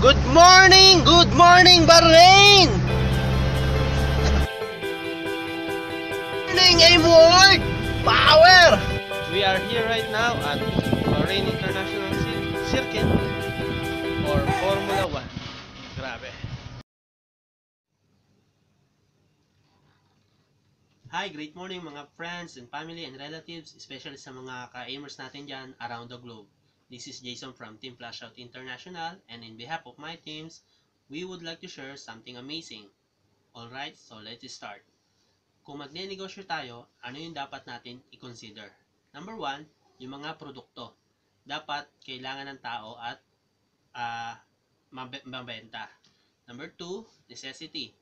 Good morning Bahrain! Good morning Aimward! Power! We are here right now at Bahrain International Circuit for Formula 1. Grabe. Hi, great morning mga friends and family and relatives, especially sa mga ka-aimers natin dyan around the globe. This is Jason from Team Flashout International, and in behalf of my teams, we would like to share something amazing. Alright, so let's start. Kung magne-negosyo tayo, ano yung dapat natin i-consider? Number 1, yung mga produkto. Dapat kailangan ng tao at mabenta. Number 2, necessity.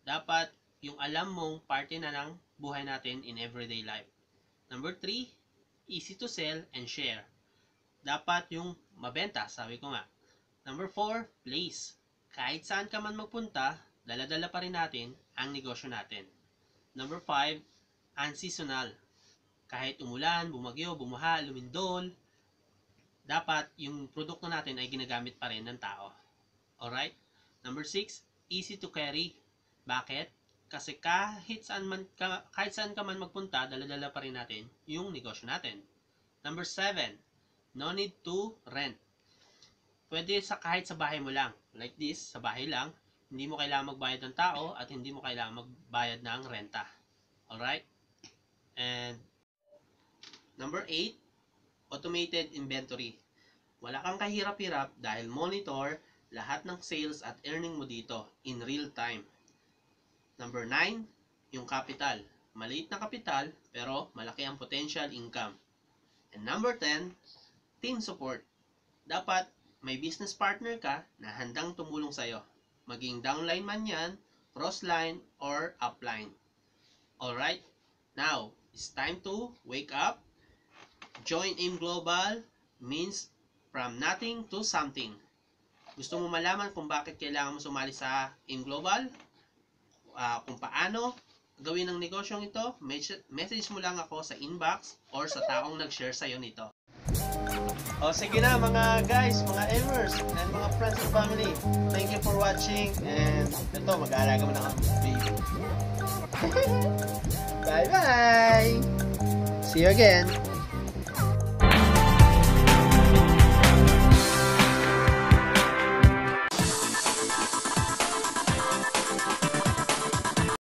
Dapat yung alam mong parte na ng buhay natin in everyday life. Number 3, easy to sell and share. Dapat yung mabenta, sabi ko nga. Number 4, place. Kahit saan ka man magpunta, dala-dala pa rin natin ang negosyo natin. Number 5, unseasonal. Kahit umulan, bumagyo, bumuha, lumindol, dapat yung produkto natin ay ginagamit pa rin ng tao. Alright? Number 6, easy to carry. Bakit? Kasi kahit saan ka man magpunta, dala-dala pa rin natin yung negosyo natin. Number 7, no need to rent. Pwede kahit sa bahay mo lang. Like this, sa bahay lang. Hindi mo kailangan magbayad ng tao at hindi mo kailangan magbayad ng renta. Alright? And number 8, automated inventory. Wala kang kahirap-hirap dahil monitor lahat ng sales at earning mo dito in real time. Number 9, yung capital. Maliit na kapital pero malaki ang potential income. And number 10, team support. Dapat may business partner ka na handang tumulong sa'yo. Maging downline man yan, crossline, or upline. Alright? Now, it's time to wake up. Join AIM Global means from nothing to something. Gusto mo malaman kung bakit kailangan mo sumali sa AIM Global? Kung paano gawin ang negosyong ito, message mo lang ako sa inbox or sa taong nag-share sa'yo nito. O sige na mga guys, mga aimers and mga friends and family, thank you for watching, and ito, mag-aalaga mo na ako baby. Bye bye! See you again!